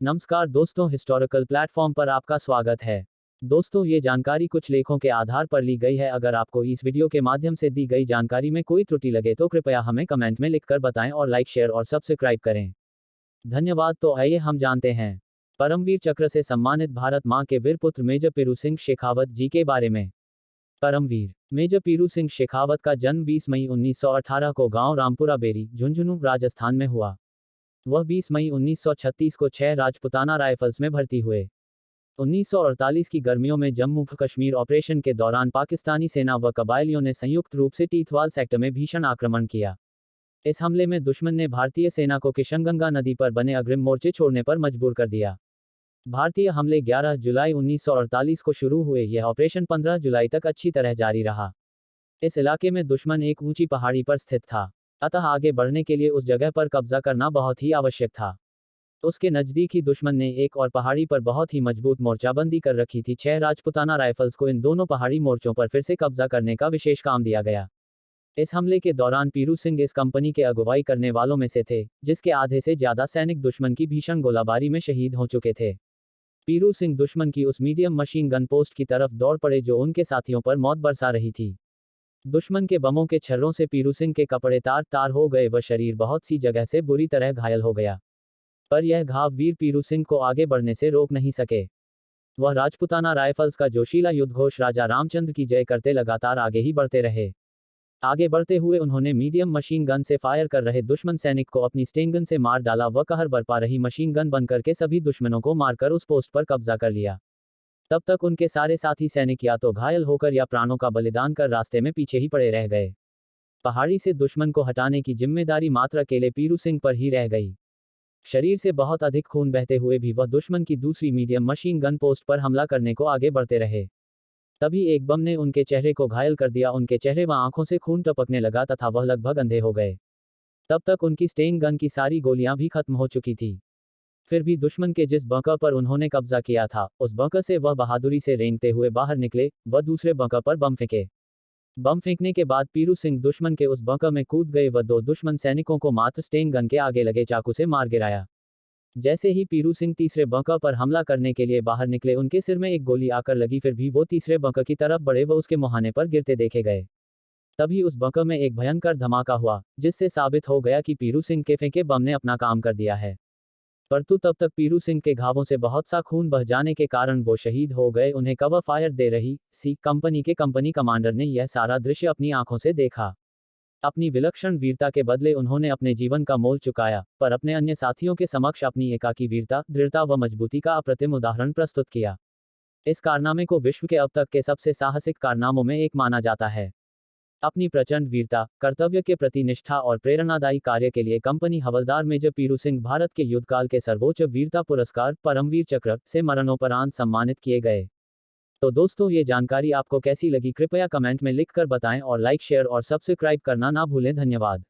नमस्कार दोस्तों, historical platform पर आपका स्वागत है। दोस्तों, ये जानकारी कुछ लेखों के आधार पर ली गई है। अगर आपको इस वीडियो के माध्यम से दी गई जानकारी में कोई त्रुटि लगे तो कृपया हमें कमेंट में लिखकर बताएं और लाइक, शेयर और सब्सक्राइब करें। धन्यवाद। तो आइए हम जानते हैं परमवीर चक्र से सम्मानित भारत मां के वीर पुत्र मेजर पीरू सिंह शेखावत जी के बारे में। परमवीर मेजर पीरू सिंह शेखावत का जन्म 20 मई 1918 को गांव रामपुरा बेरी, झुंझुनू, राजस्थान में हुआ। वह 20 मई 1936 को 6 राजपुताना राइफल्स में भर्ती हुए। 1948 की गर्मियों में जम्मू कश्मीर ऑपरेशन के दौरान पाकिस्तानी सेना व कबायलियों ने संयुक्त रूप से टीथवाल सेक्टर में भीषण आक्रमण किया। इस हमले में दुश्मन ने भारतीय सेना को किशनगंगा नदी पर बने अग्रिम मोर्चे छोड़ने पर मजबूर कर दिया। भारतीय हमले 11 जुलाई 1948 को शुरू हुए। यह ऑपरेशन 15 जुलाई तक अच्छी तरह जारी रहा। इस इलाके में दुश्मन एक ऊंची पहाड़ी पर स्थित था, अतः आगे बढ़ने के लिए उस जगह पर कब्जा करना बहुत ही आवश्यक था। उसके नज़दीक ही दुश्मन ने एक और पहाड़ी पर बहुत ही मजबूत मोर्चाबंदी कर रखी थी। 6 राजपुताना राइफल्स को इन दोनों पहाड़ी मोर्चों पर फिर से कब्जा करने का विशेष काम दिया गया। इस हमले के दौरान पीरू सिंह इस कंपनी के अगुवाई करने वालों में से थे, जिसके आधे से ज्यादा सैनिक दुश्मन की भीषण गोलाबारी में शहीद हो चुके थे। पीरू सिंह दुश्मन की उस मीडियम मशीन गन पोस्ट की तरफ दौड़ पड़े जो उनके साथियों पर मौत बरसा रही थी। दुश्मन के बमों के छर्रों से पीरू सिंह के कपड़े तार तार हो गए व शरीर बहुत सी जगह से बुरी तरह घायल हो गया। पर यह घाव वीर पीरू सिंह को आगे बढ़ने से रोक नहीं सके। वह राजपुताना राइफल्स का जोशीला युद्धघोष राजा रामचंद्र की जय करते लगातार आगे ही बढ़ते रहे। आगे बढ़ते हुए उन्होंने मीडियम मशीन गन से फायर कर रहे दुश्मन सैनिक को अपनी स्टेन गन से मार डाला व कहर बरपा रही मशीन गन बंद करके सभी दुश्मनों को मारकर उस पोस्ट पर कब्जा कर लिया। तब तक उनके सारे साथी सैनिक या तो घायल होकर या प्राणों का बलिदान कर रास्ते में पीछे ही पड़े रह गए। पहाड़ी से दुश्मन को हटाने की जिम्मेदारी मात्र अकेले पीरू सिंह पर ही रह गई। शरीर से बहुत अधिक खून बहते हुए भी वह दुश्मन की दूसरी मीडियम मशीन गन पोस्ट पर हमला करने को आगे बढ़ते रहे। तभी एक बम ने उनके चेहरे को घायल कर दिया। उनके चेहरे व आंखों से खून टपकने लगा तथा वह लगभग अंधे हो गए। तब तक उनकी स्टेन गन की सारी गोलियां भी खत्म हो चुकी थी। फिर भी दुश्मन के जिस बंकर पर उन्होंने कब्जा किया था, उस बंकर से वह बहादुरी से रेंगते हुए बाहर निकले व दूसरे बंकर पर बम फेंके। बम फेंकने के बाद पीरू सिंह दुश्मन के उस बंकर में कूद गए व 2 दुश्मन सैनिकों को मात्र स्टेन गन के आगे लगे चाकू से मार गिराया। जैसे ही पीरू सिंह तीसरे बंकर पर हमला करने के लिए बाहर निकले, उनके सिर में एक गोली आकर लगी। फिर भी वो तीसरे बंकर की तरफ बढ़े व उसके मुहाने पर गिरते देखे गए। तभी उस बंकर में एक भयंकर धमाका हुआ, जिससे साबित हो गया कि पीरू सिंह के फेंके बम ने अपना काम कर दिया है। परंतु तब तक पीरू सिंह के घावों से बहुत सा खून बह जाने के कारण वो शहीद हो गए। उन्हें कवर फायर दे रही सी कंपनी के कंपनी कमांडर ने यह सारा दृश्य अपनी आंखों से देखा। अपनी विलक्षण वीरता के बदले उन्होंने अपने जीवन का मोल चुकाया, पर अपने अन्य साथियों के समक्ष अपनी एकाकी वीरता, दृढ़ता व मजबूती का अप्रतिम उदाहरण प्रस्तुत किया। इस कारनामे को विश्व के अब तक के सबसे साहसिक कारनामों में एक माना जाता है। अपनी प्रचंड वीरता, कर्तव्य के प्रति निष्ठा और प्रेरणादायी कार्य के लिए कंपनी हवलदार मेजर पीरू सिंह भारत के युद्धकाल के सर्वोच्च वीरता पुरस्कार परमवीर चक्र से मरणोपरांत सम्मानित किए गए। तो दोस्तों, ये जानकारी आपको कैसी लगी कृपया कमेंट में लिखकर बताएं और लाइक, शेयर और सब्सक्राइब करना ना भूलें। धन्यवाद।